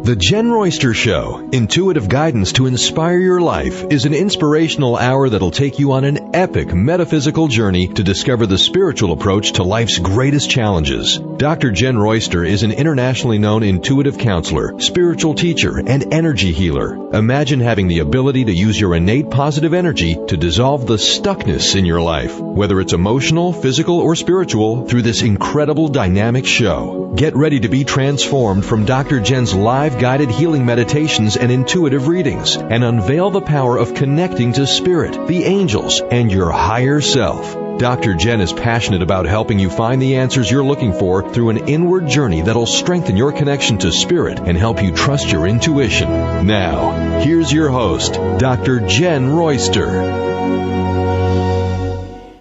The Jenn Royster Show, intuitive guidance to inspire your life, is an inspirational hour that'll take you on an epic metaphysical journey to discover the spiritual approach to life's greatest challenges. Dr. Jenn Royster is an internationally known intuitive counselor, spiritual teacher, and energy healer. Imagine having the ability to use your innate positive energy to dissolve the stuckness in your life, whether it's emotional, physical, or spiritual, through this incredible dynamic show. Get ready to be transformed from Dr. Jenn's live guided healing meditations and intuitive readings, and unveil the power of connecting to spirit, the angels, and your higher self. Dr. Jenn is passionate about helping you find the answers you're looking for through an inward journey that'll strengthen your connection to spirit and help you trust your intuition. Now, here's your host, Dr. Jenn Royster.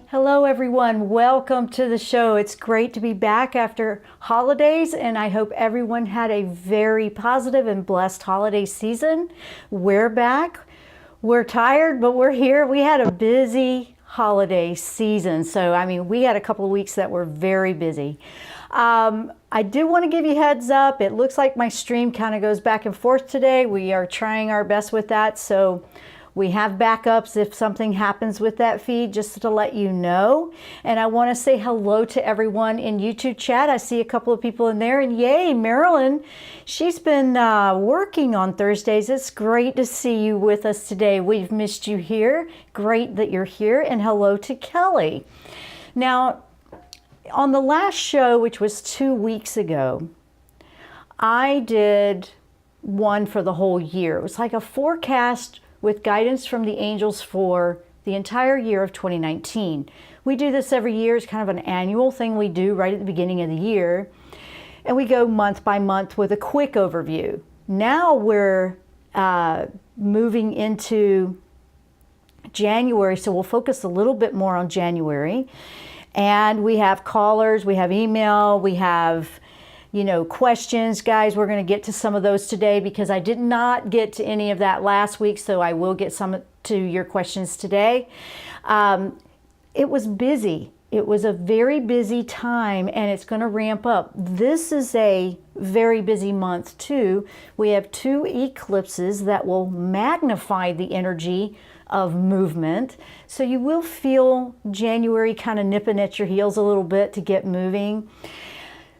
Hello everyone, welcome to the show. It's great to be back after holidays, and I hope everyone had a very positive and blessed holiday season. We're back. We're tired, but we're here. We had a busy holiday season, so we had a couple of weeks that were very busy. I do want to give you a heads up. It looks like my stream kind of goes back and forth today. We are trying our best with that, so we have backups if something happens with that feed, just to let you know. And I want to say hello to everyone in YouTube chat. I see a couple of people in there, and yay, Marilyn, she's been working on Thursdays. It's great to see you with us today. We've missed you here. Great that you're here, and hello to Kelly. Now, on the last show, which was 2 weeks ago, I did one for the whole year. It was like a forecast with guidance from the angels for the entire year of 2019. We do this every year. It's kind of an annual thing we do right at the beginning of the year. And we go month by month with a quick overview. Now we're moving into January, so we'll focus a little bit more on January. And we have callers, we have email, we have questions. Guys, we're going to get to some of those today because I did not get to any of that last week, so I will get some to your questions today. It was busy. It was a very busy time, and it's going to ramp up. This is a very busy month too. We have 2 eclipses that will magnify the energy of movement. So you will feel January kind of nipping at your heels a little bit to get moving.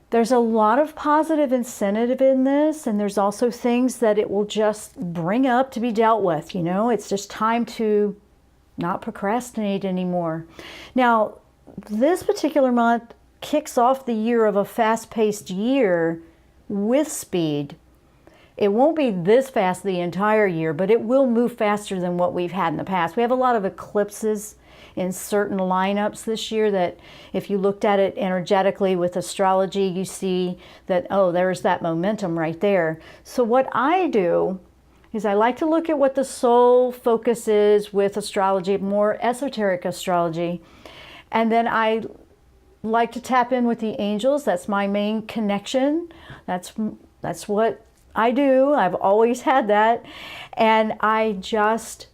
There's a lot of positive incentive in this, and there's also things that it will just bring up to be dealt with. It's just time to not procrastinate anymore. Now, this particular month kicks off the year of a fast-paced year with speed. It won't be this fast the entire year, but it will move faster than what we've had in the past. We have a lot of eclipses in certain lineups this year that if you looked at it energetically with astrology, you see that, oh, there's that momentum right there. So what I do is I like to look at what the soul focus is with astrology, more esoteric astrology. And then I like to tap in with the angels. That's my main connection. That's what I do. I've always had that. And I just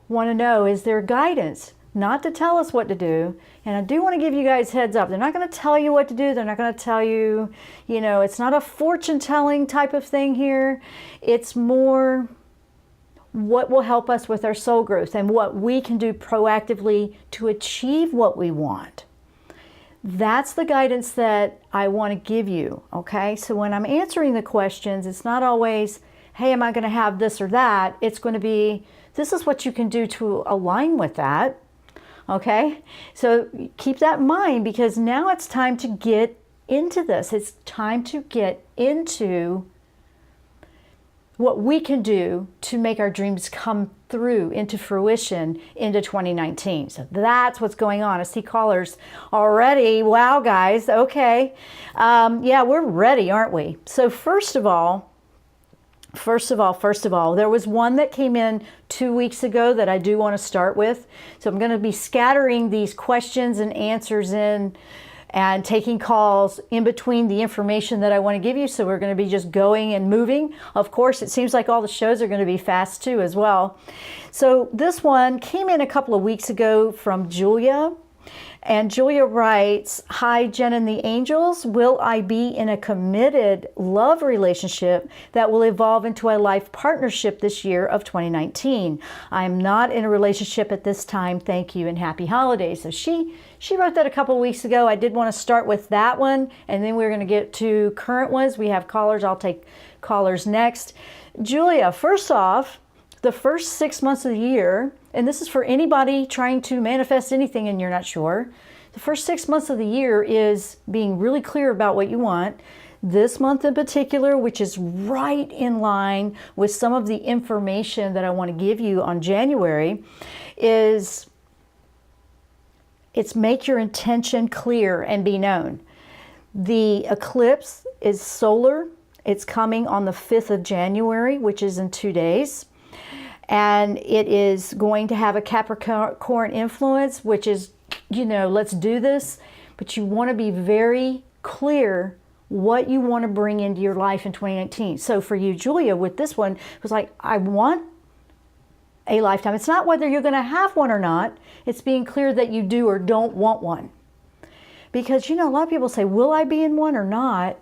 want to know, is there guidance? Not to tell us what to do. And I do want to give you guys heads up. They're not going to tell you what to do. They're not going to tell you, it's not a fortune telling type of thing here. It's more what will help us with our soul growth and what we can do proactively to achieve what we want. That's the guidance that I want to give you, okay? So when I'm answering the questions, it's not always, hey, am I going to have this or that? It's going to be, this is what you can do to align with that. Okay, so keep that in mind because now it's time to get into this. It's time to get into what we can do to make our dreams come through into fruition into 2019. So that's what's going on. I see callers already. Wow, guys. Okay. Yeah, we're ready, aren't we? So first of all, there was one that came in 2 weeks ago that I do want to start with. So I'm going to be scattering these questions and answers in and taking calls in between the information that I want to give you. So we're going to be just going and moving. Of course, it seems like all the shows are going to be fast too as well. So this one came in a couple of weeks ago from Julia. And Julia writes, hi, Jenn and the angels. Will I be in a committed love relationship that will evolve into a life partnership this year of 2019? I am not in a relationship at this time. Thank you and happy holidays. So she wrote that a couple weeks ago. I did want to start with that one, and then we're going to get to current ones. We have callers. I'll take callers next. Julia, first off, the first 6 months of the year, and this is for anybody trying to manifest anything and you're not sure, the first 6 months of the year is being really clear about what you want. This month in particular, which is right in line with some of the information that I want to give you on January, it's make your intention clear and be known. The eclipse is solar. It's coming on the 5th of January, which is in 2 days. And it is going to have a Capricorn influence, which is, let's do this. But you want to be very clear what you want to bring into your life in 2019. So for you, Julia, with this one, it was like, I want a lifetime. It's not whether you're going to have one or not. It's being clear that you do or don't want one. Because, a lot of people say, will I be in one or not?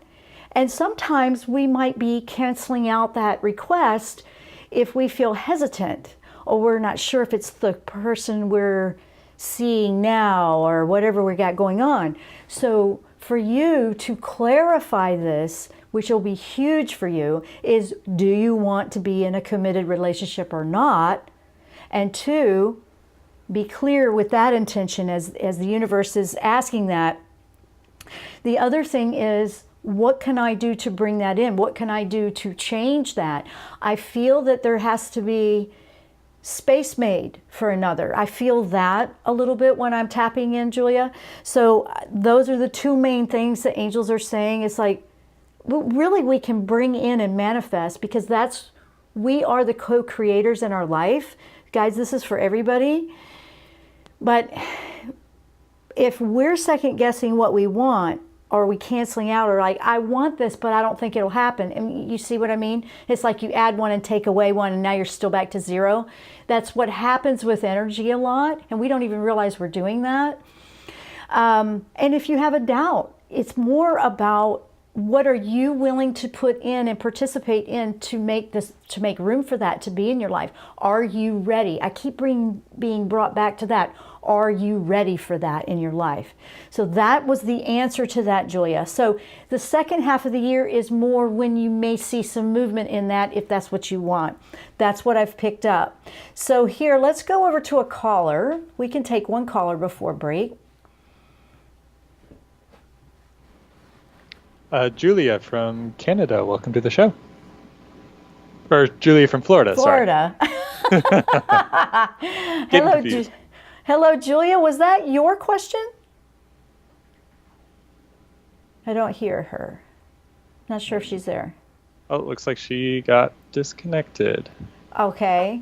And sometimes we might be canceling out that request if we feel hesitant or we're not sure if it's the person we're seeing now or whatever we got going on. So for you to clarify this, which will be huge for you, is do you want to be in a committed relationship or not? And two, be clear with that intention as the universe is asking that. The other thing is, what can I do to bring that in? What can I do to change that? I feel that there has to be space made for another. I feel that a little bit when I'm tapping in, Julia. So those are the two main things that angels are saying. It's like, really we can bring in and manifest, because we are the co-creators in our life. Guys, this is for everybody. But if we're second guessing what we want, or we canceling out, or like, I want this, but I don't think it'll happen. And you see what I mean? It's like you add one and take away one, and now you're still back to zero. That's what happens with energy a lot, and we don't even realize we're doing that. And if you have a doubt, it's more about what are you willing to put in and participate in to make room for that to be in your life. Are you ready? I keep being brought back to that. Are you ready for that in your life? So that was the answer to that, Julia. So the second half of the year is more when you may see some movement in that, if that's what you want. That's what I've picked up. So here, let's go over to a caller. We can take one caller before break. Julia from Canada, welcome to the show. Or Julia from Florida, Florida. Sorry. Hello, Julia. Was that your question? I don't hear her. Not sure if she's there. Oh, it looks like she got disconnected. Okay.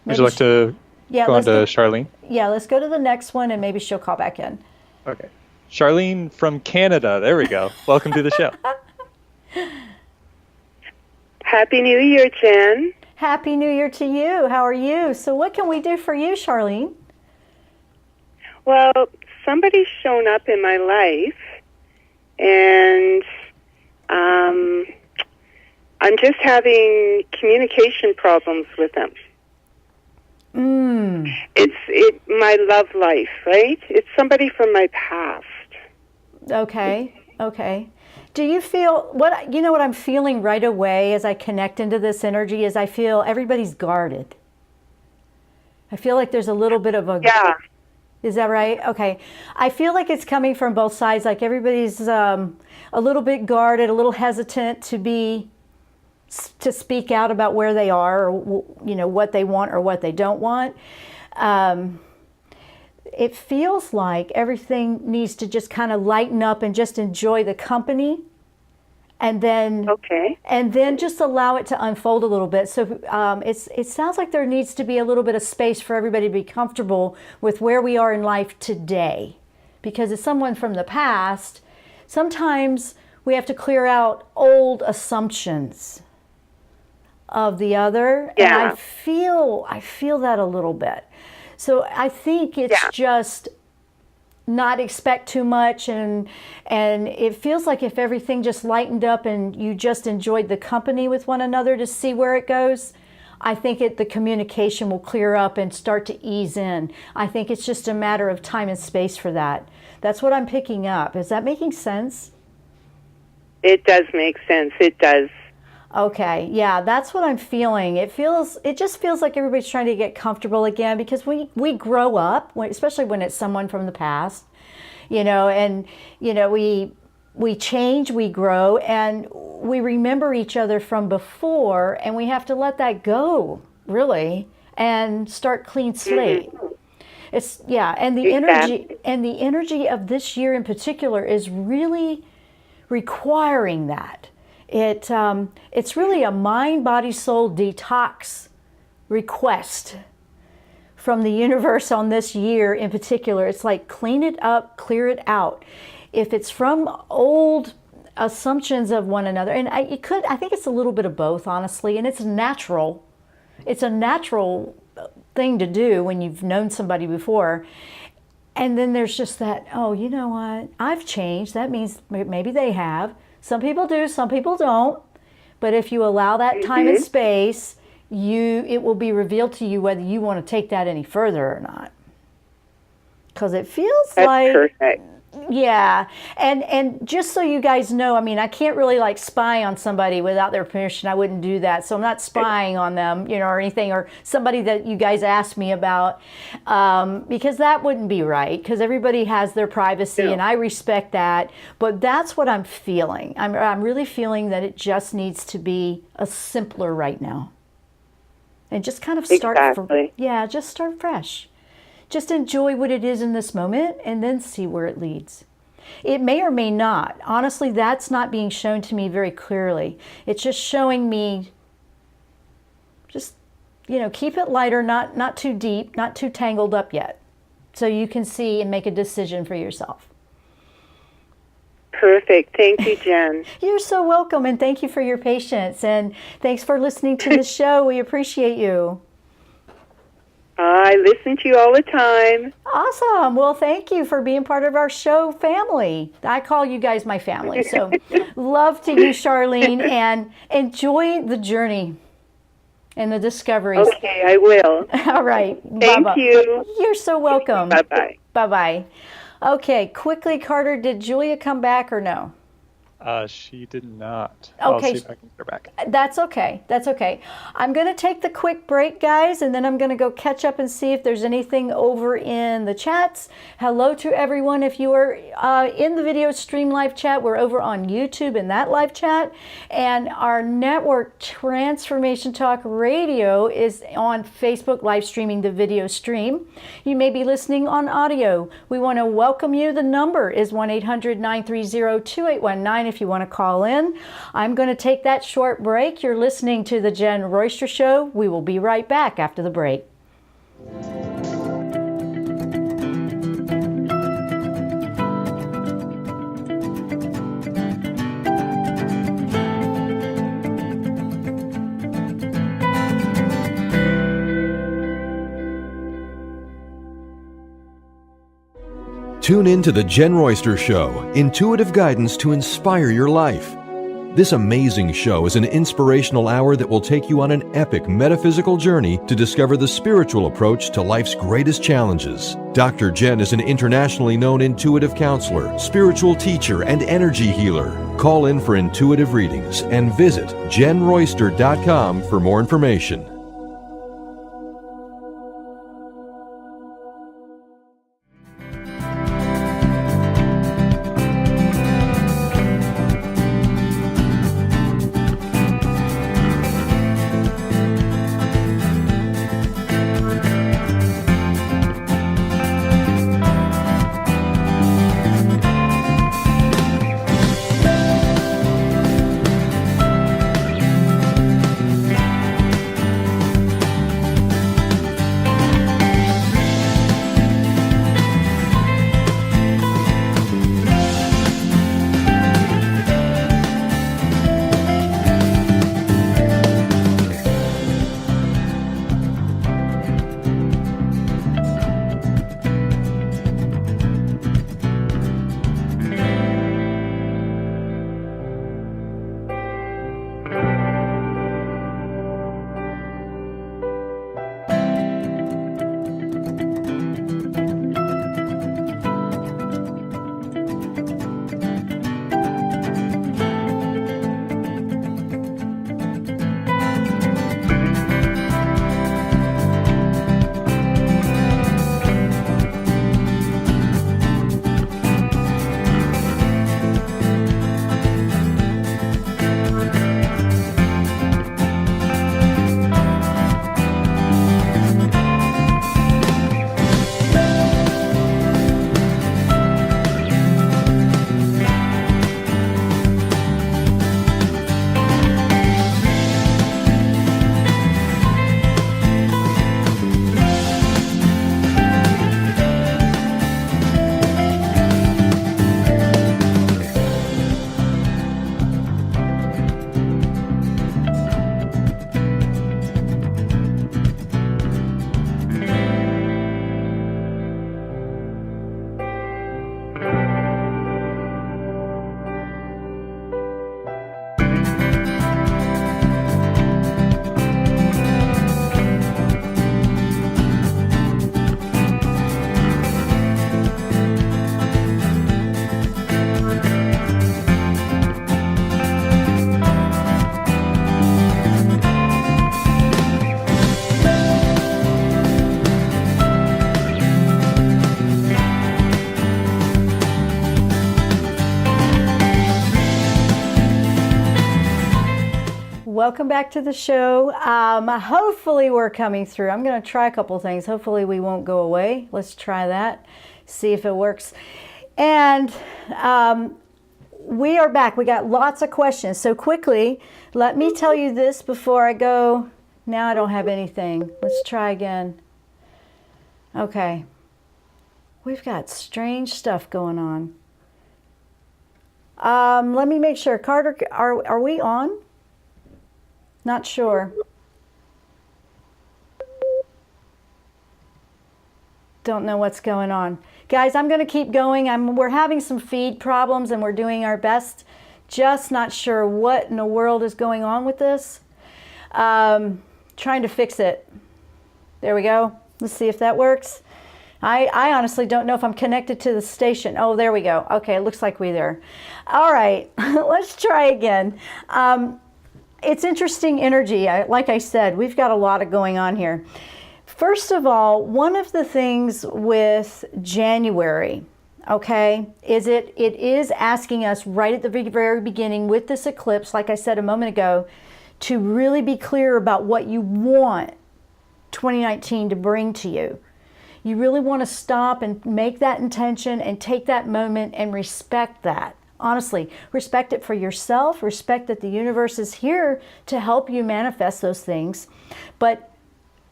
Would you like to go on to Charlene? Yeah, let's go to the next one, and maybe she'll call back in. Okay. Charlene from Canada. There we go. Welcome to the show. Happy New Year, Jenn. Happy New Year to you. How are you? So what can we do for you, Charlene? Well, somebody's shown up in my life, and I'm just having communication problems with them. It's my love life, right? It's somebody from my past. Okay. Do you feel what I'm feeling right away as I connect into this energy is I feel everybody's guarded. I feel like there's a little bit of a... Yeah. Is that right? Okay. I feel like it's coming from both sides. Like everybody's a little bit guarded, a little hesitant to speak out about where they are, or what they want or what they don't want. It feels like everything needs to just kind of lighten up and just enjoy the company, and then just allow it to unfold a little bit. So it sounds like there needs to be a little bit of space for everybody to be comfortable with where we are in life today, because as someone from the past, sometimes we have to clear out old assumptions of the other. Yeah. And I feel that a little bit. So I think it's just not expect too much, and it feels like if everything just lightened up and you just enjoyed the company with one another to see where it goes, I think the communication will clear up and start to ease in. I think it's just a matter of time and space for that. That's what I'm picking up. Is that making sense? It does make sense. It does. Okay, yeah, that's what I'm feeling. It just feels like everybody's trying to get comfortable again, because we grow up, especially when it's someone from the past, and we change, we grow, and we remember each other from before, and we have to let that go, really, and start clean slate. It's and the energy of this year in particular is really requiring that. It's really a mind, body, soul detox request from the universe on this year in particular. It's like clean it up, clear it out. If it's from old assumptions of one another, and I think it's a little bit of both, honestly, and it's natural. It's a natural thing to do when you've known somebody before. And then there's just that, oh, you know what? I've changed. That means maybe they have. Some people do, some people don't. But if you allow that time and space, it will be revealed to you whether you want to take that any further or not. Because it feels That's perfect. Yeah, and just so you guys know, I mean, I can't really like spy on somebody without their permission. I wouldn't do that. So I'm not spying on them, or anything, or somebody that you guys asked me about, because that wouldn't be right, because everybody has their privacy, and I respect that. But that's what I'm feeling. I'm really feeling that it just needs to be a simpler right now, and just kind of start. Just start fresh. Just enjoy what it is in this moment and then see where it leads. It may or may not. Honestly, that's not being shown to me very clearly. It's just showing me, just, keep it lighter, not too deep, not too tangled up yet. So you can see and make a decision for yourself. Perfect. Thank you, Jenn. You're so welcome, and thank you for your patience. And thanks for listening to the show. We appreciate you. I listen to you all the time. Awesome. Well, thank you for being part of our show family. I call you guys my family. So love to you, Charlene, and enjoy the journey and the discoveries. Okay, I will. All right. Thank you. You're so welcome. Bye-bye. Bye-bye. Okay, quickly, Carter, did Julia come back or no? She did not. Okay. I'll see if I can get her back. That's okay. That's okay. I'm going to take the quick break, guys, and then I'm going to go catch up and see if there's anything over in the chats. Hello to everyone. If you are in the video stream live chat, we're over on YouTube in that live chat. And our network, Transformation Talk Radio, is on Facebook live streaming the video stream. You may be listening on audio. We want to welcome you. The number is 1-800-930-2819 if you want to call in. I'm going to take that short break. You're listening to the Jenn Royster Show. We will be right back after the break. Tune in to the Jenn Royster Show, intuitive guidance to inspire your life. This amazing show is an inspirational hour that will take you on an epic metaphysical journey to discover the spiritual approach to life's greatest challenges. Dr. Jenn is an internationally known intuitive counselor, spiritual teacher, and energy healer. Call in for intuitive readings and visit JennRoyster.com for more information. welcome back to the show. Hopefully we're coming through. I'm going to try a couple things. Hopefully we won't go away. Let's try that, see if it works. And we are back. We got lots of questions. So quickly, let me tell you this before I go. Now I don't have anything. Let's try again. Okay. We've got strange stuff going on. Let me make sure. Carter, are we on? Not sure. Don't know what's going on. Guys, I'm going to keep going. We're having some feed problems and we're doing our best. Just not sure what in the world is going on with this. Trying to fix it. There we go. Let's see if that works. I honestly don't know if I'm connected to the station. Oh, there we go. Okay, it looks like we're there. All right, let's try again. It's interesting energy. Like I said, we've got a lot of going on here. First of all, one of the things with January, okay, is it is asking us right at the very beginning with this eclipse, like I said a moment ago, to really be clear about what you want 2019 to bring to you. You really want to stop and make that intention and take that moment and respect that. Honestly, respect it for yourself, respect that the universe is here to help you manifest those things. But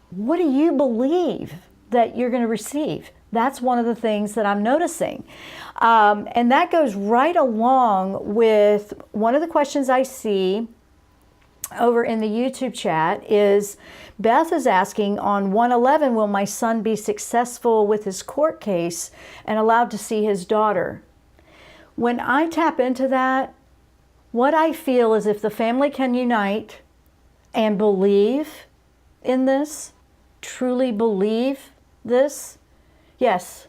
what do you believe that you're going to receive? That's one of the things that I'm noticing. And that goes right along with one of the questions I see over in the YouTube chat is Beth is asking on 1/11, will my son be successful with his court case and allowed to see his daughter? When I tap into that, what I feel is if the family can unite and believe in this, truly believe this, yes.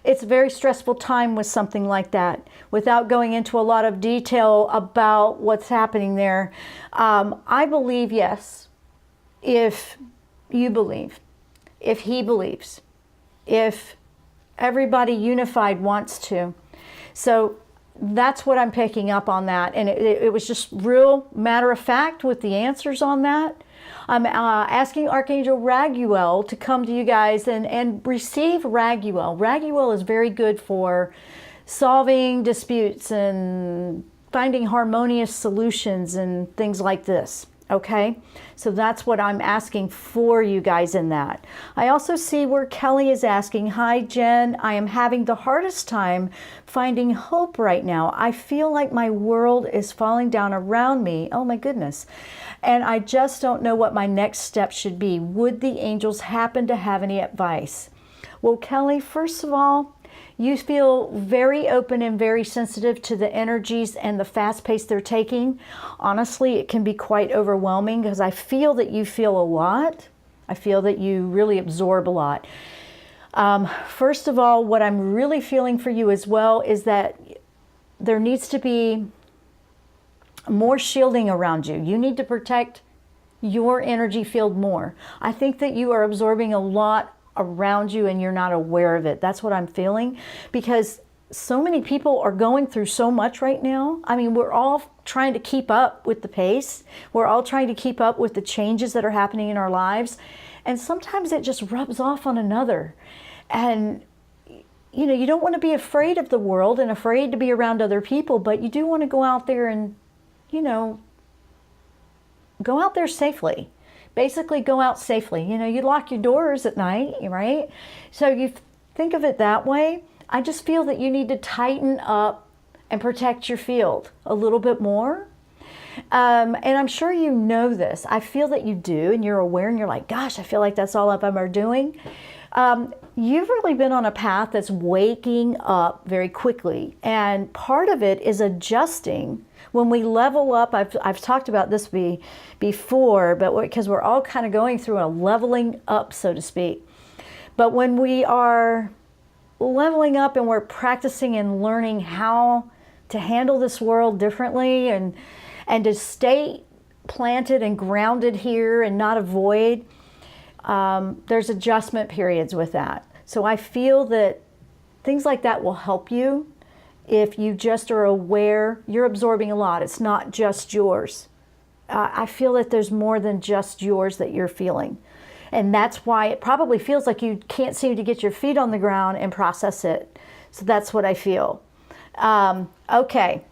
It's a very stressful time with something like that. Without going into a lot of detail about what's happening there, I believe yes, if you believe, if he believes, if everybody unified wants to. So that's what I'm picking up on that. And it was just real matter of fact with the answers on that. I'm asking Archangel Raguel to come to you guys and receive Raguel. Raguel is very good for solving disputes and finding harmonious solutions and things like this. Okay, so that's what I'm asking for you guys in that. I also see where Kelly is asking, hi Jen, I am having the hardest time finding hope right now. I feel like my world is falling down around me. Oh my goodness. And I just don't know what my next step should be. Would the angels happen to have any advice? Well, Kelly, first of all, you feel very open and very sensitive to the energies and the fast pace they're taking. Honestly, it can be quite overwhelming because I feel that you feel a lot. I feel that you really absorb a lot. First of all, what I'm really feeling for you as well is that there needs to be more shielding around you. You need to protect your energy field more. I think that you are absorbing a lot around you and you're not aware of it. That's what I'm feeling, because so many people are going through so much right now. I mean, we're all trying to keep up with the pace. We're all trying to keep up with the changes that are happening in our lives. And sometimes it just rubs off on another. And, you know, you don't want to be afraid of the world and afraid to be around other people, but you do want to go out there and, you know, go out there safely. Basically go out safely. You know, you lock your doors at night, right? So you think of it that way. I just feel that you need to tighten up and protect your field a little bit more. And I'm sure you know this. I feel that you do, and you're aware, and you're like, gosh, I feel like that's all I'm ever doing. You've really been on a path that's waking up very quickly. And part of it is adjusting. When we level up, I've talked about this before, but because we're all kind of going through a leveling up, so to speak. But when we are leveling up and we're practicing and learning how to handle this world differently and to stay planted and grounded here and not avoid, there's adjustment periods with that. So I feel that things like that will help you If you just are aware, you're absorbing a lot. It's not just yours. I feel that there's more than just yours that you're feeling. And that's why it probably feels like you can't seem to get your feet on the ground and process it. So that's what I feel. Okay,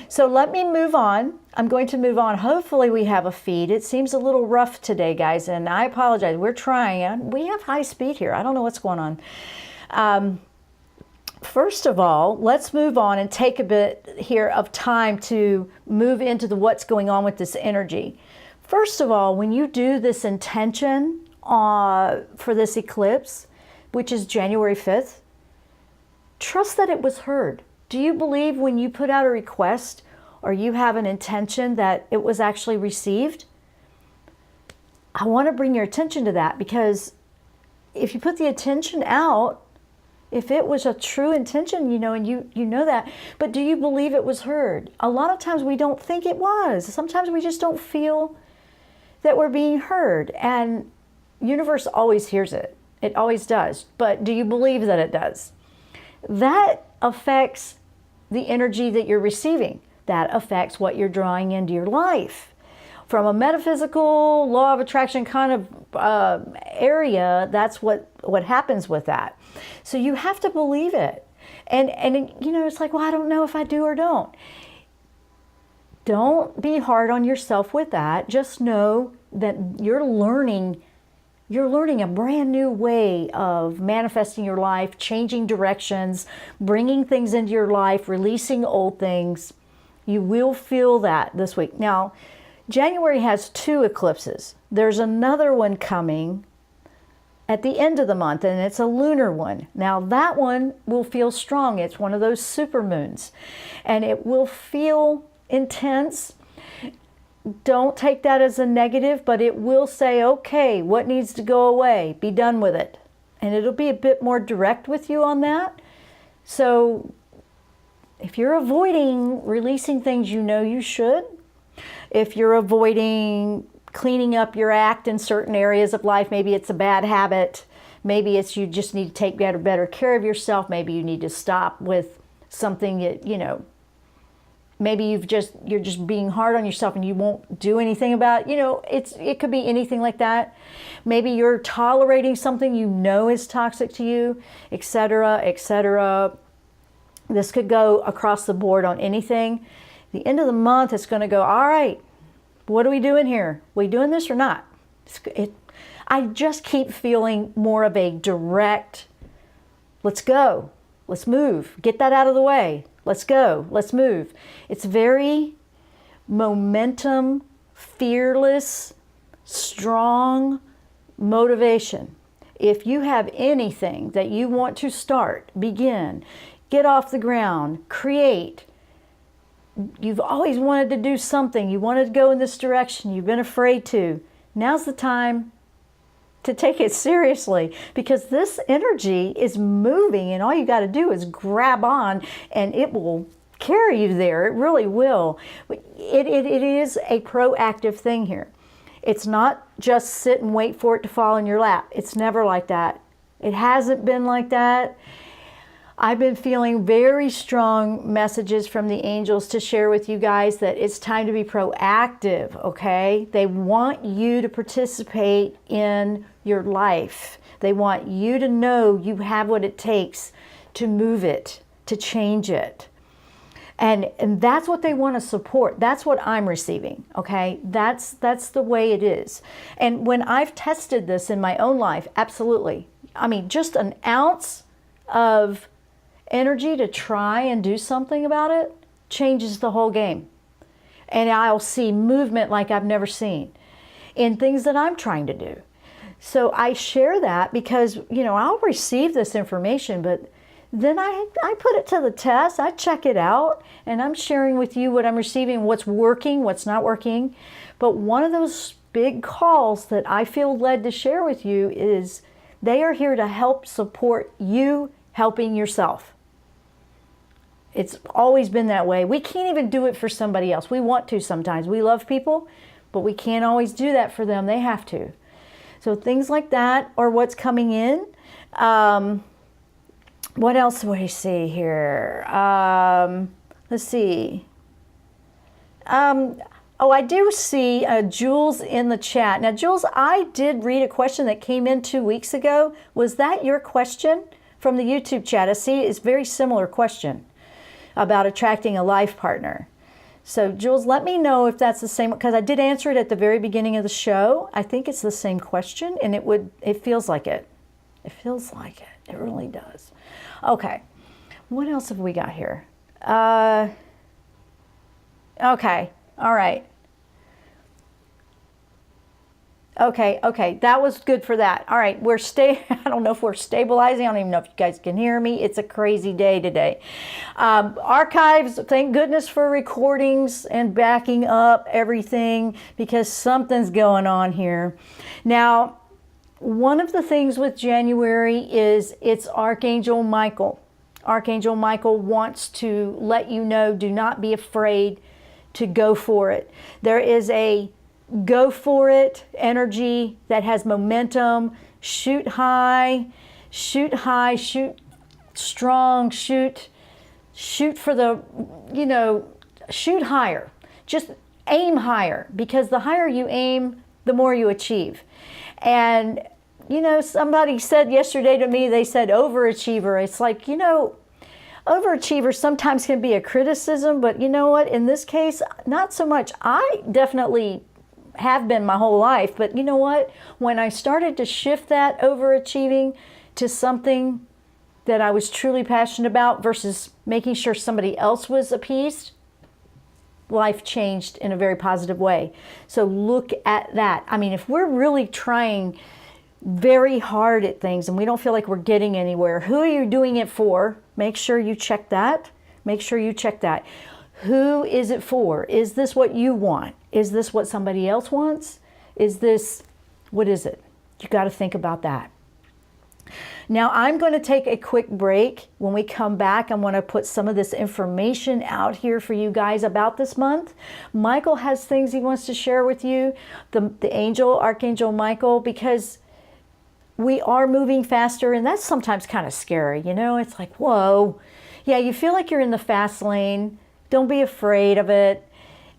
so let me move on. I'm going to move on. Hopefully we have a feed. It seems a little rough today, guys, and I apologize. We're trying. We have high speed here. I don't know what's going on. First of all, let's move on and take a bit here of time to move into what's going on with this energy. First of all, when you do this intention for this eclipse, which is January 5th, trust that it was heard. Do you believe when you put out a request or you have an intention that it was actually received? I want to bring your attention to that, because if you put the intention out, if it was a true intention, and you know that, but do you believe it was heard? A lot of times we don't think it was. Sometimes we just don't feel that we're being heard, and universe always hears it. It always does. But do you believe that it does? That affects the energy that you're receiving. That affects what you're drawing into your life. From a metaphysical law of attraction kind of area, that's what happens with that. So you have to believe it. And it's like, well, I don't know if I do or don't. Don't be hard on yourself with that. Just know that you're learning a brand new way of manifesting your life, changing directions, bringing things into your life, releasing old things. You will feel that this week. Now, January has 2 eclipses. There's another one coming at the end of the month, and it's a lunar one. Now, that one will feel strong. It's one of those super moons, and it will feel intense. Don't take that as a negative, but it will say, okay, what needs to go away? Be done with it. And it'll be a bit more direct with you on that. So if you're avoiding releasing things you should, if you're avoiding cleaning up your act in certain areas of life, maybe it's a bad habit, maybe it's you just need to take better care of yourself, maybe you need to stop with something that, maybe you're just being hard on yourself and you won't do anything about it. It could be anything like that. Maybe you're tolerating something is toxic to you, etc., etc. This could go across the board on anything. The end of the month, it's going to go, all right, what are we doing here? We doing this or not? I just keep feeling more of a direct, let's go, let's move, get that out of the way. Let's go, let's move. It's very momentum, fearless, strong motivation. If you have anything that you want to start, begin, get off the ground, create, you've always wanted to do something, you wanted to go in this direction, you've been afraid to, now's the time to take it seriously, because this energy is moving and all you got to do is grab on and it will carry you there. It really will. It is a proactive thing here. It's not just sit and wait for it to fall in your lap. It's never like that. It hasn't been like that. I've been feeling very strong messages from the angels to share with you guys that it's time to be proactive, okay? They want you to participate in your life. They want you to know you have what it takes to move it, to change it. And that's what they want to support. That's what I'm receiving, okay? That's the way it is. And when I've tested this in my own life, absolutely. I mean, just an ounce of energy to try and do something about it changes the whole game. And I'll see movement like I've never seen in things that I'm trying to do. So I share that because, I'll receive this information, but then I put it to the test. I check it out, and I'm sharing with you what I'm receiving, what's working, what's not working. But one of those big calls that I feel led to share with you is they are here to help support you helping yourself. It's always been that way. We can't even do it for somebody else. We want to sometimes. We love people, but we can't always do that for them. They have to. So things like that are what's coming in. What else do we see here? Let's see. Oh, I do see Jules in the chat. Now, Jules, I did read a question that came in 2 weeks ago. Was that your question from the YouTube chat? I see it's a very similar question about attracting a life partner. So, Jules, let me know if that's the same, because I did answer it at the very beginning of the show. I think it's the same question, and it feels like it. It feels like it. It really does. Okay. What else have we got here? Okay. All right. Okay, that was good for that. All right, I don't know if we're stabilizing. I don't even know if you guys can hear me. It's a crazy day today. Archives, thank goodness for recordings and backing up everything, because something's going on here. Now, one of the things with January is it's Archangel Michael. Archangel Michael wants to let you know, do not be afraid to go for it. There is a go for it energy that has momentum. Shoot high, shoot strong, shoot for the, shoot higher. Just aim higher, because the higher you aim, the more you achieve. And, somebody said yesterday to me, they said overachiever. It's like, overachiever sometimes can be a criticism, but you know what? In this case, not so much. I definitely have been my whole life, but you know what? When I started to shift that overachieving to something that I was truly passionate about versus making sure somebody else was appeased, life changed in a very positive way. So look at that. I mean, if we're really trying very hard at things and we don't feel like we're getting anywhere, who are you doing it for? Make sure you check that. Make sure you check that. Who is it for? Is this what you want? Is this what somebody else wants? What is it? You got to think about that. Now, I'm going to take a quick break. When we come back, I want to put some of this information out here for you guys about this month. Michael has things he wants to share with you, the angel, Archangel Michael, because we are moving faster, and that's sometimes kind of scary. It's like, whoa. Yeah, you feel like you're in the fast lane. Don't be afraid of it.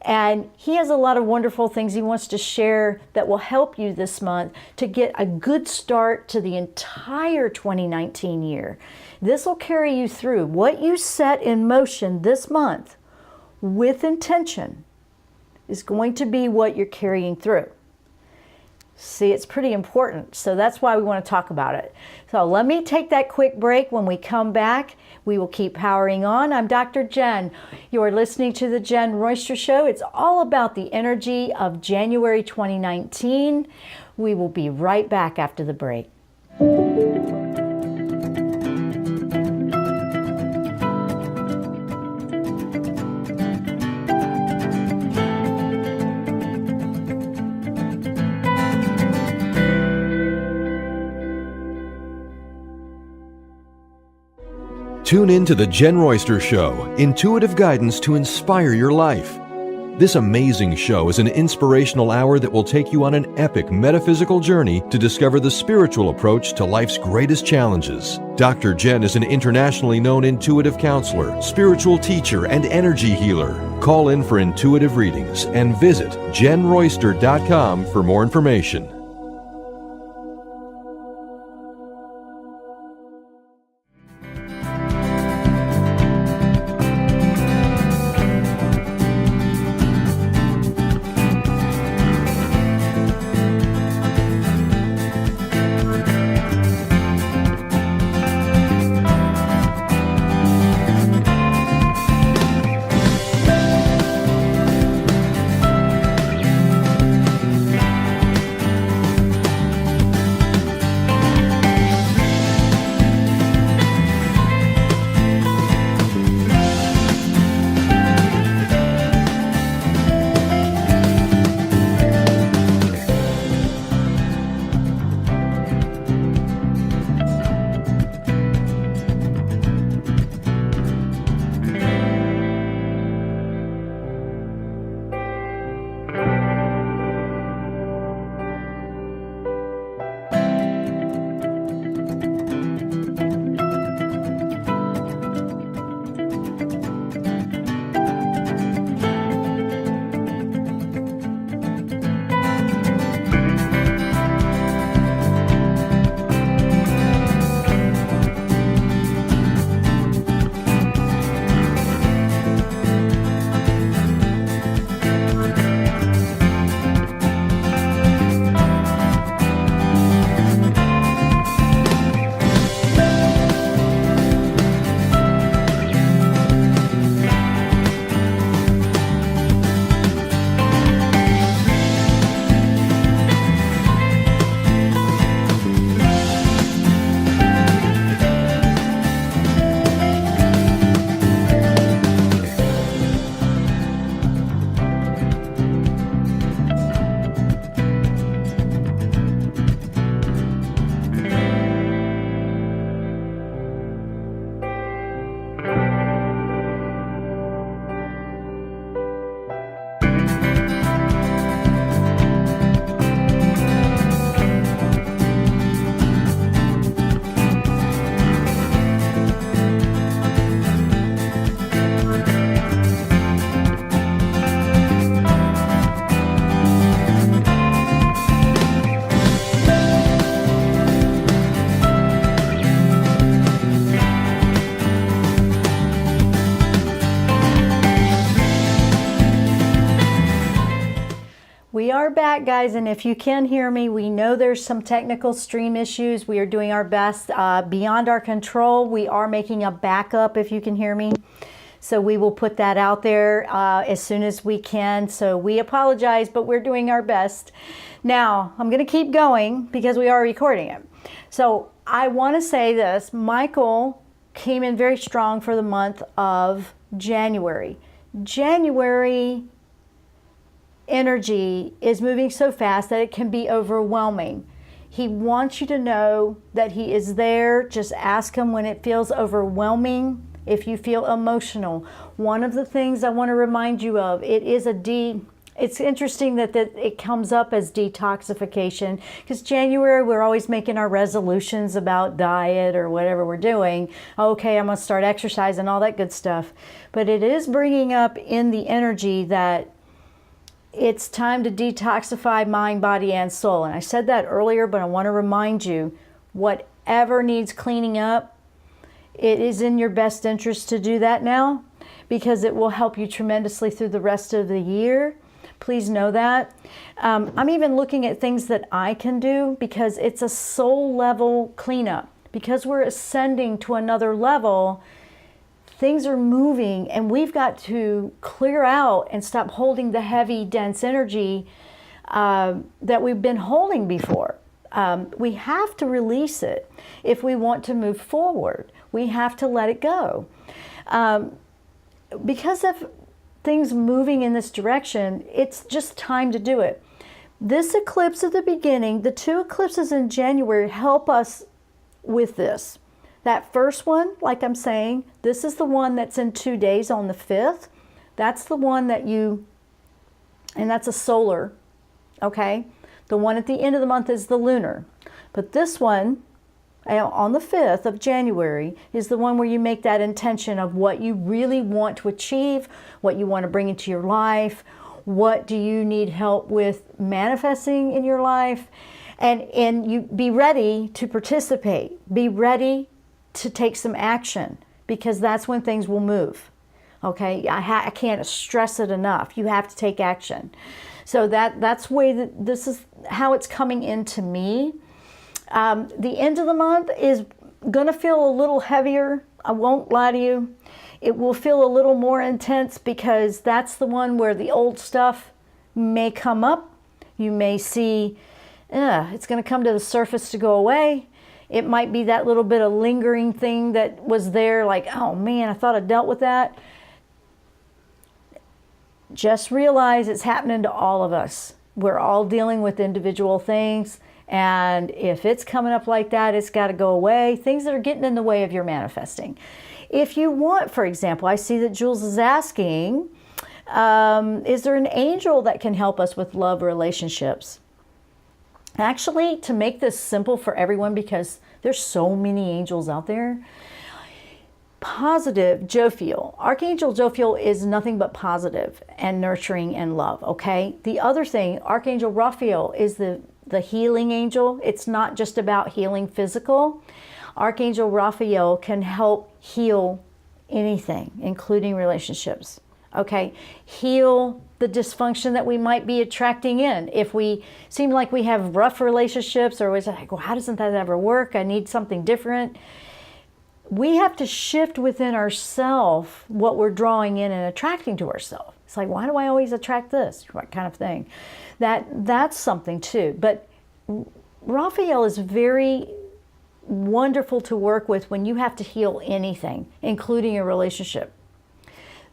And he has a lot of wonderful things he wants to share that will help you this month to get a good start to the entire 2019 year. This will carry you through. What you set in motion this month with intention is going to be what you're carrying through. See, it's pretty important. So that's why we want to talk about it. So let me take that quick break. When we come back, we will keep powering on. I'm Dr. Jenn. You're listening to the Jenn Royster Show. It's all about the energy of January 2019. We will be right back after the break. Tune in to the Jenn Royster Show, intuitive guidance to inspire your life. This amazing show is an inspirational hour that will take you on an epic metaphysical journey to discover the spiritual approach to life's greatest challenges. Dr. Jenn is an internationally known intuitive counselor, spiritual teacher, and energy healer. Call in for intuitive readings and visit JennRoyster.com for more information. are back, guys, and if you can hear me, we know there's some technical stream issues. We are doing our best. Beyond our control, we are making a backup, if you can hear me. So we will put that out there as soon as we can. So we apologize, but we're doing our best. Now, I'm going to keep going because we are recording it. So I want to say this. Michael came in very strong for the month of January. January energy is moving so fast that it can be overwhelming. He wants you to know that he is there. Just ask him when it feels overwhelming. If you feel emotional, one of the things I want to remind you of, it's interesting that it comes up as detoxification, because January we're always making our resolutions about diet or whatever we're doing. Okay, I'm going to start exercising, all that good stuff. But it is bringing up in the energy that it's time to detoxify mind, body, and soul. And I said that earlier, but I want to remind you, whatever needs cleaning up, it is in your best interest to do that now, because it will help you tremendously through the rest of the year. Please know that. I'm even looking at things that I can do, because it's a soul level cleanup. Because we're ascending to another level, things are moving, and we've got to clear out and stop holding the heavy, dense energy that we've been holding before. We have to release it if we want to move forward. We have to let it go. Because of things moving in this direction, it's just time to do it. This eclipse at the beginning, the 2 eclipses in January help us with this. That first one, like I'm saying, this is the one that's in 2 days on the 5th. That's the one that and that's a solar, okay? The one at the end of the month is the lunar. But this one, on the 5th of January, is the one where you make that intention of what you really want to achieve, what you want to bring into your life, what do you need help with manifesting in your life, and you be ready to participate. Be ready to take some action, because that's when things will move. Okay, I can't stress it enough. You have to take action. So that's this is how it's coming into me. The end of the month is going to feel a little heavier. I won't lie to you. It will feel a little more intense, because that's the one where the old stuff may come up. You may see it's going to come to the surface to go away. It might be that little bit of lingering thing that was there, like, oh man, I thought I dealt with that. Just realize it's happening to all of us. We're all dealing with individual things. And if it's coming up like that, it's got to go away. Things that are getting in the way of your manifesting. If you want, for example, I see that Jules is asking, is there an angel that can help us with love relationships? Actually, to make this simple for everyone, because there's so many angels out there, positive Jophiel, Archangel Jophiel is nothing but positive and nurturing and love, okay? The other thing, Archangel Raphael is the healing angel. It's not just about healing physical. Archangel Raphael can help heal anything, including relationships. Okay, heal the dysfunction that we might be attracting in. If we seem like we have rough relationships, or we're like, well, how doesn't that ever work? I need something different. We have to shift within ourselves what we're drawing in and attracting to ourselves. It's like, why do I always attract this? What kind of thing? That's something too. But Raphael is very wonderful to work with when you have to heal anything, including a relationship.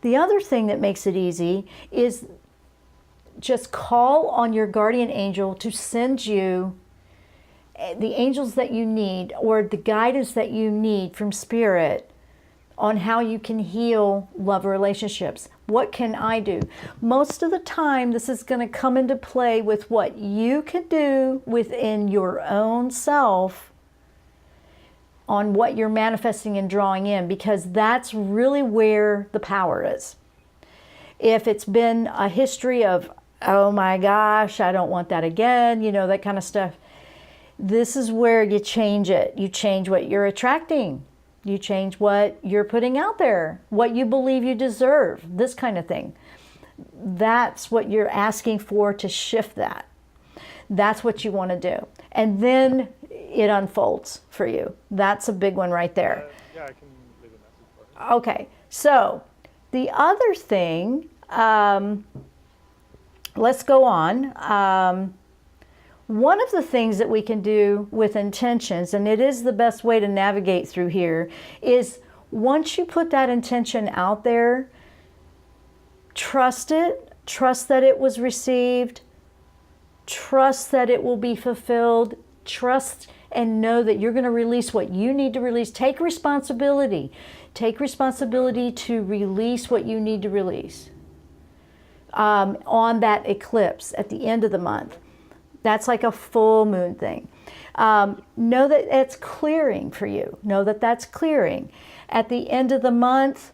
The other thing that makes it easy is just call on your guardian angel to send you the angels that you need, or the guidance that you need from spirit, on how you can heal love relationships. What can I do? Most of the time, this is going to come into play with what you can do within your own self on what you're manifesting and drawing in, because that's really where the power is. If it's been a history of, oh my gosh, I don't want that again, that kind of stuff, this is where you change it. You change what you're attracting. You change what you're putting out there, what you believe you deserve, this kind of thing. That's what you're asking for, to shift that. That's what you want to do. And then it unfolds for you. That's a big one right there. Yeah, I can leave a message for it. Okay, so the other thing, let's go on. One of the things that we can do with intentions, and it is the best way to navigate through here, is once you put that intention out there, trust it, trust that it was received, trust that it will be fulfilled, trust and know that you're going to release what you need to release. Take responsibility. Take responsibility to release what you need to release on that eclipse at the end of the month. That's like a full moon thing. Know that it's clearing for you. Know that that's clearing. At the end of the month,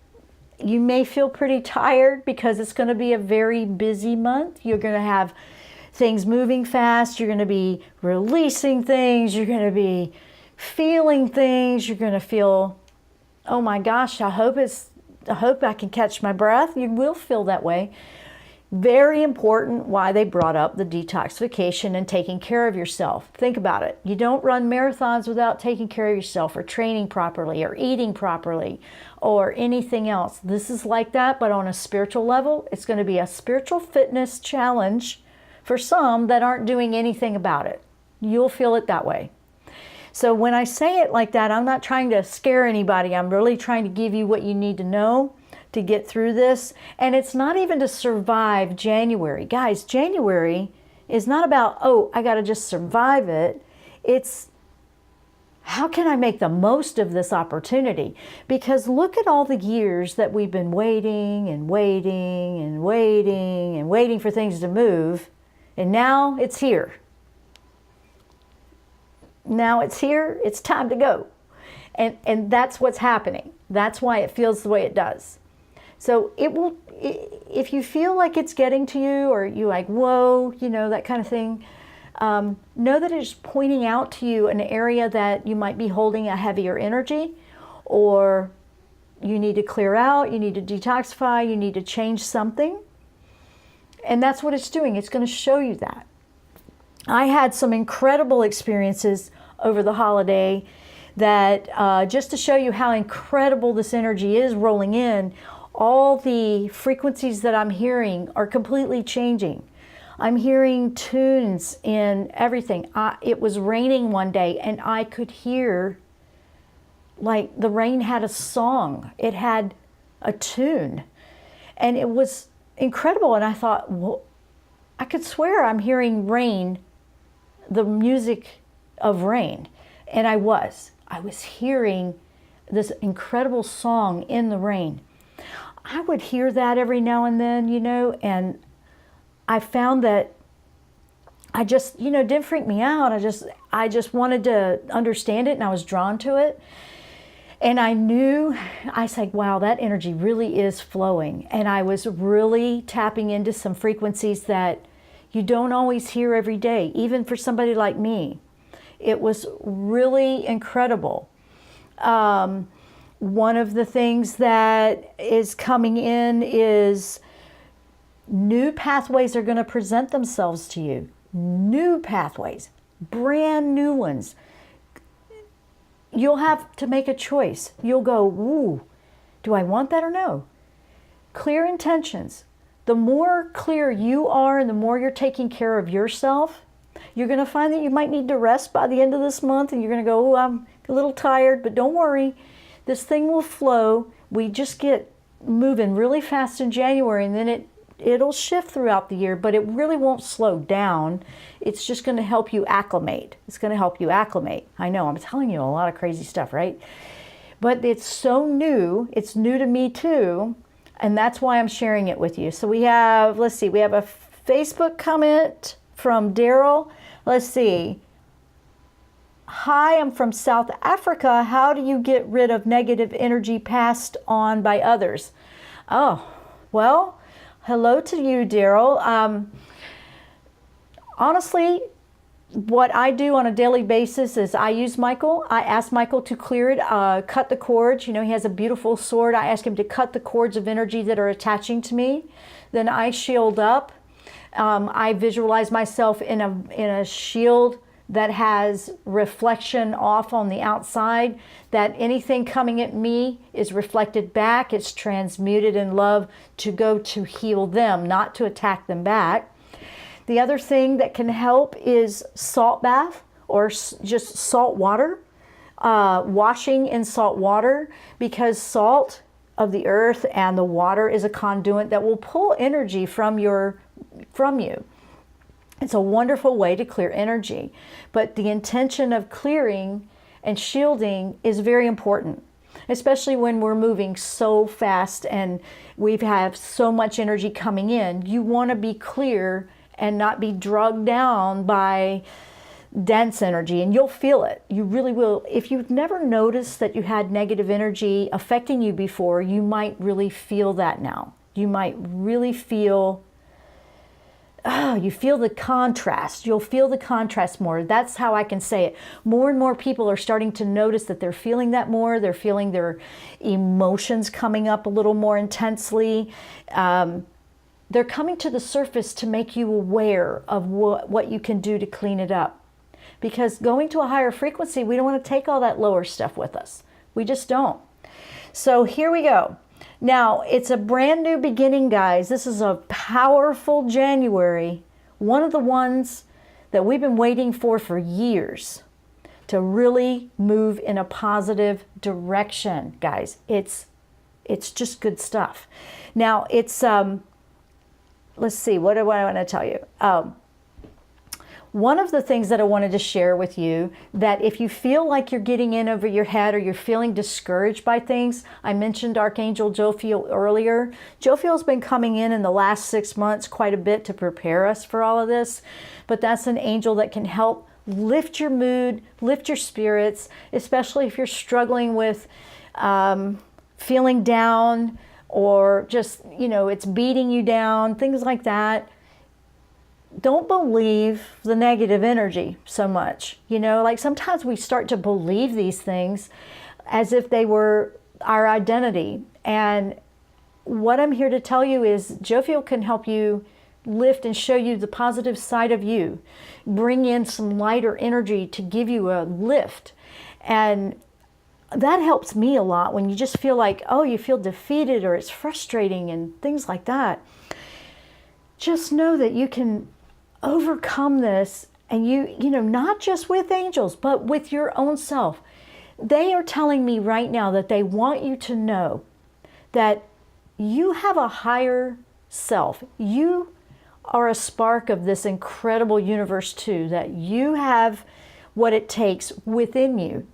you may feel pretty tired because it's going to be a very busy month. You're going to have things moving fast. You're going to be releasing things. You're going to be feeling things. You're going to feel, oh my gosh, I hope I can catch my breath. You will feel that way. Very important why they brought up the detoxification and taking care of yourself. Think about it. You don't run marathons without taking care of yourself or training properly or eating properly or anything else. This is like that, but on a spiritual level. It's going to be a spiritual fitness challenge for some that aren't doing anything about it. You'll feel it that way. So when I say it like that, I'm not trying to scare anybody. I'm really trying to give you what you need to know to get through this. And it's not even to survive January. Guys, January is not about, oh, I got to just survive it. It's how can I make the most of this opportunity? Because look at all the years that we've been waiting and waiting and waiting and waiting for things to move. And now it's here. Now it's here. It's time to go. And that's what's happening. That's why it feels the way it does. So it will, if you feel like it's getting to you or you like, whoa, you know, that kind of thing, know that it's pointing out to you an area that you might be holding a heavier energy, or you need to clear out, you need to detoxify, you need to change something. And that's what it's doing. It's going to show you that. I had some incredible experiences over the holiday that just to show you how incredible this energy is rolling in, all the frequencies that I'm hearing are completely changing. I'm hearing tunes in everything. It was raining one day and I could hear, like, the rain had a song. It had a tune. And it was incredible. And I thought, well, I could swear I'm hearing rain, the music of rain. And I was hearing this incredible song in the rain. I would hear that every now and then, you know, and I found that I just, you know, didn't freak me out. I just wanted to understand it, and I was drawn to it. And I knew, I said, wow, that energy really is flowing. And I was really tapping into some frequencies that you don't always hear every day, even for somebody like me. It was really incredible. One of the things that is coming in is new pathways are going to present themselves to you. New pathways, brand new ones. You'll have to make a choice. You'll go, ooh, do I want that or no? Clear intentions. The more clear you are and the more you're taking care of yourself, you're going to find that you might need to rest by the end of this month, and you're going to go, oh, I'm a little tired, but don't worry. This thing will flow. We just get moving really fast in January, and then it'll shift throughout the year, but it really won't slow down. It's just going to help you acclimate. It's going to help you acclimate. I know, I'm telling you a lot of crazy stuff, right? But it's so new. It's new to me too, and that's why I'm sharing it with you. So we have, let's see, we have a Facebook comment from Daryl. Let's see. Hi, I'm from South Africa. How do you get rid of negative energy passed on by others? Oh, well, hello to you, Daryl. Honestly, what I do on a daily basis is I use Michael. I ask Michael to clear it, cut the cords. You know, he has a beautiful sword. I ask him to cut the cords of energy that are attaching to me. Then I shield up. I visualize myself in a shield that has reflection off on the outside, that anything coming at me is reflected back. It's transmuted in love to go to heal them, not to attack them back. The other thing that can help is salt bath or just salt water, washing in salt water, because salt of the earth and the water is a conduit that will pull energy from you. It's a wonderful way to clear energy, but the intention of clearing and shielding is very important, especially when we're moving so fast and we have so much energy coming in. You want to be clear and not be drugged down by dense energy, and you'll feel it. You really will. If you've never noticed that you had negative energy affecting you before, you might really feel that now. You might really feel you feel the contrast. You'll feel the contrast more. That's how I can say it. More and more people are starting to notice that they're feeling that more. They're feeling their emotions coming up a little more intensely. They're coming to the surface to make you aware of what you can do to clean it up. Because going to a higher frequency, we don't want to take all that lower stuff with us. We just don't. So here we go. Now, it's a brand new beginning, guys. This is a powerful January, one of the ones that we've been waiting for years to really move in a positive direction, guys. It's just good stuff. Now, it's, let's see, what do I want to tell you? One of the things that I wanted to share with you, that if you feel like you're getting in over your head or you're feeling discouraged by things, I mentioned Archangel Jophiel earlier. Jophiel's been coming in the last 6 months quite a bit to prepare us for all of this, but that's an angel that can help lift your mood, lift your spirits, especially if you're struggling with feeling down or just, it's beating you down, things like that. Don't believe the negative energy so much. Like sometimes we start to believe these things as if they were our identity. And what I'm here to tell you is Jophiel can help you lift and show you the positive side of you, bring in some lighter energy to give you a lift. And that helps me a lot when you just feel like, you feel defeated or it's frustrating and things like that. Just know that you can overcome this, and not just with angels, but with your own self. They are telling me right now that they want you to know that you have a higher self. You are a spark of this incredible universe too, that you have what it takes within you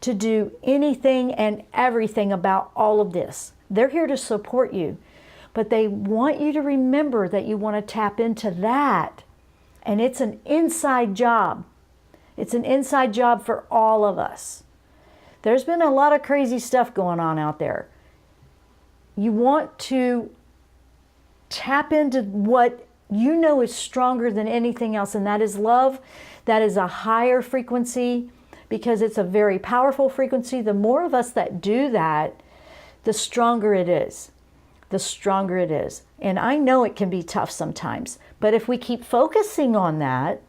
to do anything and everything about all of this. They're here to support you, but they want you to remember that you want to tap into that. And it's an inside job. It's an inside job for all of us. There's been a lot of crazy stuff going on out there. You want to tap into what you know is stronger than anything else, and that is love. That is a higher frequency because it's a very powerful frequency. The more of us that do that, the stronger it is. The stronger it is. And I know it can be tough sometimes, but if we keep focusing on that,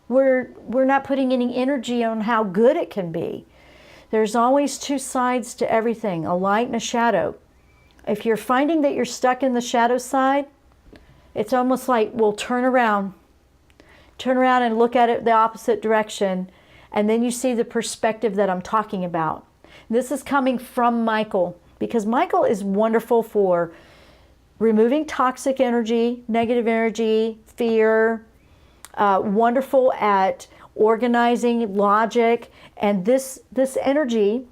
we're not putting any energy on how good it can be. There's always two sides to everything, a light and a shadow. If you're finding that you're stuck in the shadow side, it's almost like, well, turn around and look at it the opposite direction, and then you see the perspective that I'm talking about. This is coming from Michael, because Michael is wonderful for removing toxic energy, negative energy, fear, wonderful at organizing, logic, and this energy,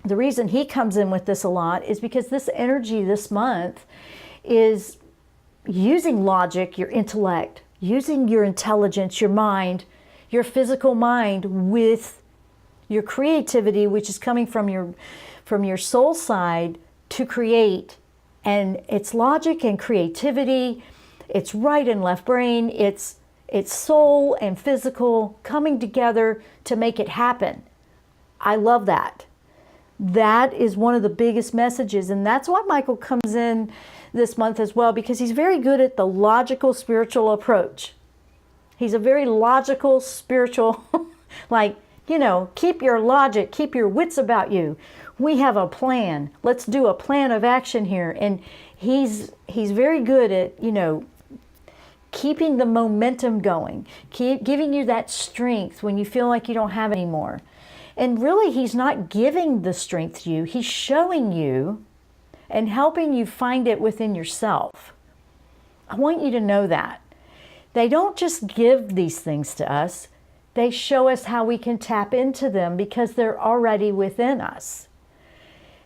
the reason he comes in with this a lot is because this energy this month is using logic, your intellect, using your intelligence, your mind, your physical mind with your creativity, which is coming from your soul side to create. And it's logic and creativity, it's right and left brain, it's soul and physical coming together to make it happen. I love that. That is one of the biggest messages, and that's why Michael comes in this month as well, because he's very good at the logical spiritual approach. He's a very logical spiritual, like, you know, keep your logic, keep your wits about you. We have a plan. Let's do a plan of action here. And he's very good at, you know, keeping the momentum going, giving you that strength when you feel like you don't have any more. And really, he's not giving the strength to you. He's showing you and helping you find it within yourself. I want you to know that. They don't just give these things to us. They show us how we can tap into them because they're already within us.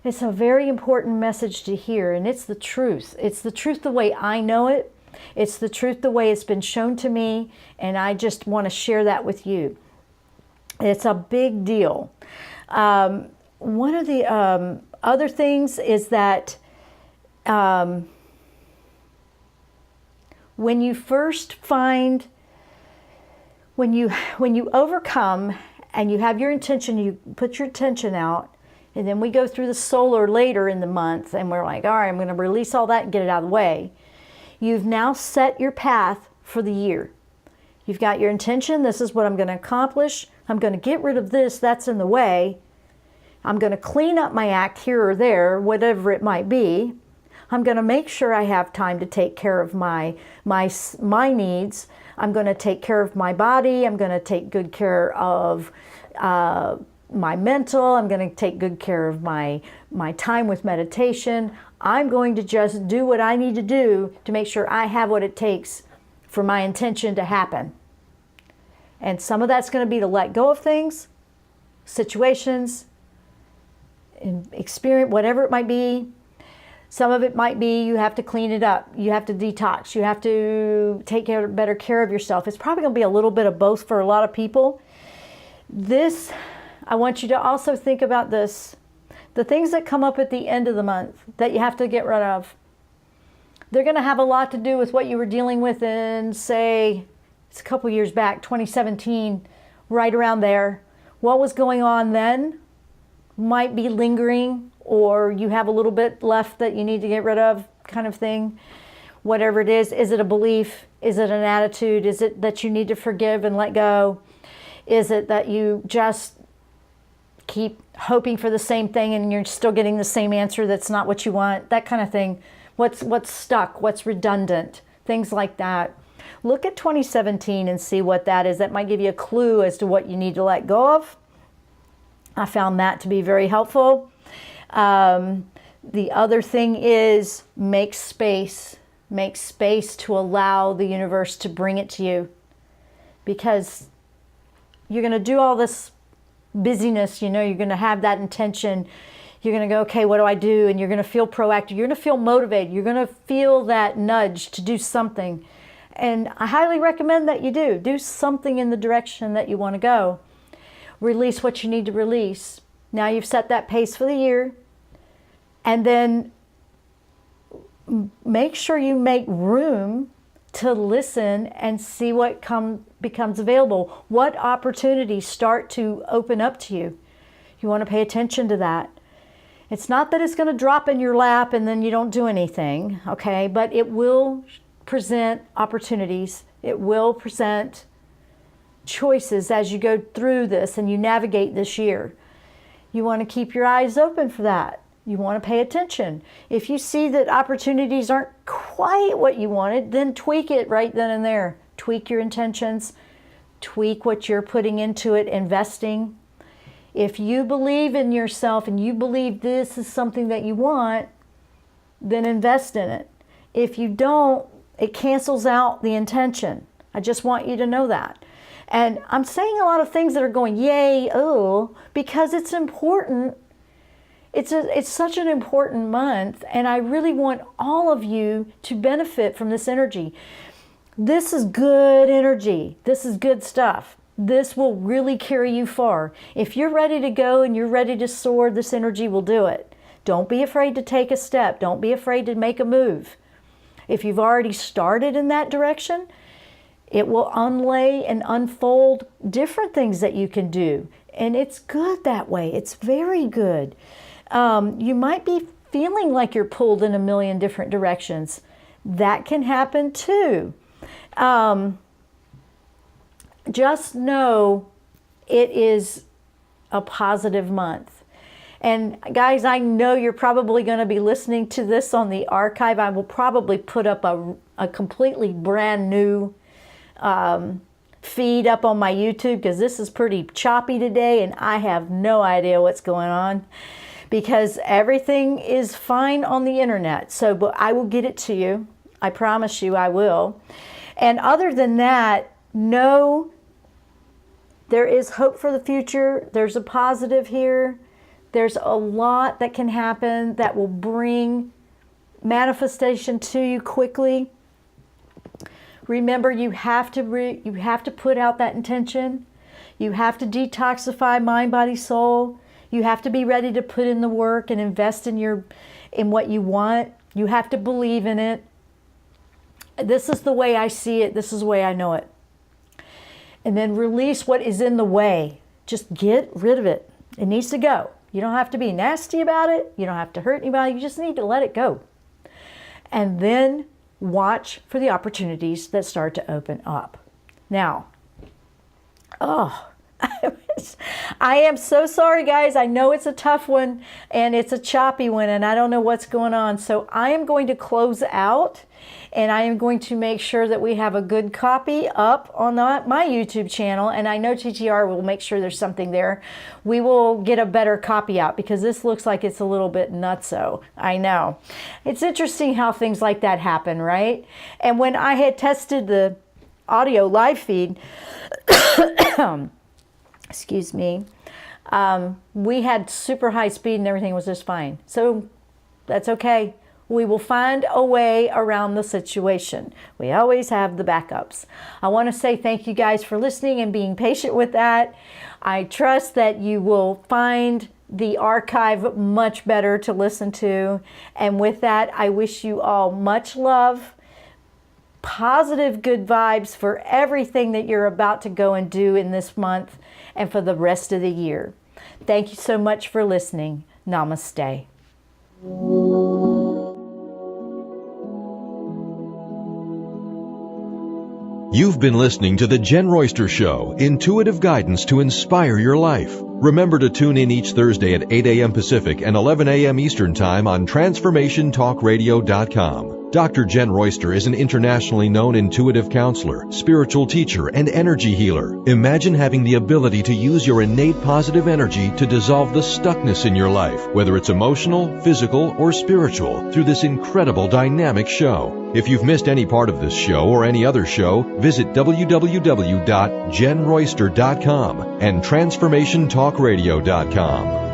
It's a very important message to hear, and it's the truth. It's the truth the way I know it. It's the truth the way it's been shown to me, and I just want to share that with you. It's a big deal. One of the other things is that when you first find, when you overcome and you have your intention, you put your intention out, and then we go through the solar later in the month, and we're like, all right, I'm going to release all that and get it out of the way. You've now set your path for the year. You've got your intention. This is what I'm going to accomplish. I'm going to get rid of this that's in the way. I'm going to clean up my act here or there, whatever it might be. I'm going to make sure I have time to take care of my needs. I'm going to take care of my body. I'm going to take good care of my mental. I'm going to take good care of my time with meditation. I'm going to just do what I need to do to make sure I have what it takes for my intention to happen. And some of that's going to be to let go of things, situations, experience, whatever it might be. Some of it might be you have to clean it up. You have to detox. You have to take better care of yourself. It's probably going to be a little bit of both for a lot of people. This, I want you to also think about this. The things that come up at the end of the month that you have to get rid of, they're going to have a lot to do with what you were dealing with in, say, it's a couple years back, 2017, right around there. What was going on then might be lingering, or you have a little bit left that you need to get rid of, kind of thing. Whatever it is it a belief? Is it an attitude? Is it that you need to forgive and let go? Is it that you just keep hoping for the same thing and you're still getting the same answer that's not what you want? That kind of thing. What's stuck? What's redundant? Things like that. Look at 2017 and see what that is. That might give you a clue as to what you need to let go of. I found that to be very helpful. The other thing is make space. Make space to allow the universe to bring it to you. Because you're going to do all this busyness, you know, you're going to have that intention. You're going to go, okay, what do I do? And you're going to feel proactive. You're going to feel motivated. You're going to feel that nudge to do something. And I highly recommend that you do. Do something in the direction that you want to go. Release what you need to release. Now you've set that pace for the year. And then make sure you make room to listen and see what becomes available. What opportunities start to open up to you. You want to pay attention to that. It's not that it's going to drop in your lap and then you don't do anything, okay? But it will present opportunities. It will present choices as you go through this and you navigate this year. You want to keep your eyes open for that. You want to pay attention. If you see that opportunities aren't quite what you wanted, then tweak it right then and there. Tweak your intentions. Tweak what you're putting into it, investing. If you believe in yourself and you believe this is something that you want, then invest in it. If you don't, it cancels out the intention. I just want you to know that. And I'm saying a lot of things that are going, yay, oh, because it's important. It's such an important month, and I really want all of you to benefit from this energy. This is good energy. This is good stuff. This will really carry you far. If you're ready to go and you're ready to soar, this energy will do it. Don't be afraid to take a step. Don't be afraid to make a move. If you've already started in that direction, it will unlay and unfold different things that you can do. And it's good that way. It's very good. You might be feeling like you're pulled in a million different directions. That can happen too. Just know it is a positive month. And guys, I know you're probably going to be listening to this on the archive. I will probably put up a completely brand new feed up on my YouTube, because this is pretty choppy today and I have no idea what's going on, because everything is fine on the internet. So, but I will get it to you. I promise you I will. And other than that, know there is hope for the future. There's a positive here. There's a lot that can happen that will bring manifestation to you quickly. Remember, you have to put out that intention. You have to detoxify mind, body, soul. You have to be ready to put in the work and invest in what you want. You have to believe in it. This is the way I see it. This is the way I know it. And then release what is in the way. Just get rid of it. It needs to go. You don't have to be nasty about it. You don't have to hurt anybody. You just need to let it go. And then watch for the opportunities that start to open up. Now, I am so sorry, guys. I know it's a tough one and it's a choppy one and I don't know what's going on. So I am going to close out, and I am going to make sure that we have a good copy up on my YouTube channel. And I know TTR will make sure there's something there. We will get a better copy out, because this looks like it's a little bit nutso. I know. It's interesting how things like that happen, right? And when I had tested the audio live feed, excuse me, we had super high speed and everything was just fine. So that's okay. We will find a way around the situation. We always have the backups. I want to say thank you guys for listening and being patient with that. I trust that you will find the archive much better to listen to. And with that, I wish you all much love, positive good vibes for everything that you're about to go and do in this month and for the rest of the year. Thank you so much for listening. Namaste. You've been listening to the Jenn Royster Show, intuitive guidance to inspire your life. Remember to tune in each Thursday at 8 a.m. Pacific and 11 a.m. Eastern Time on TransformationTalkRadio.com. Dr. Jenn Royster is an internationally known intuitive counselor, spiritual teacher, and energy healer. Imagine having the ability to use your innate positive energy to dissolve the stuckness in your life, whether it's emotional, physical, or spiritual, through this incredible dynamic show. If you've missed any part of this show or any other show, visit www.JennRoyster.com and TransformationTalkRadio.com.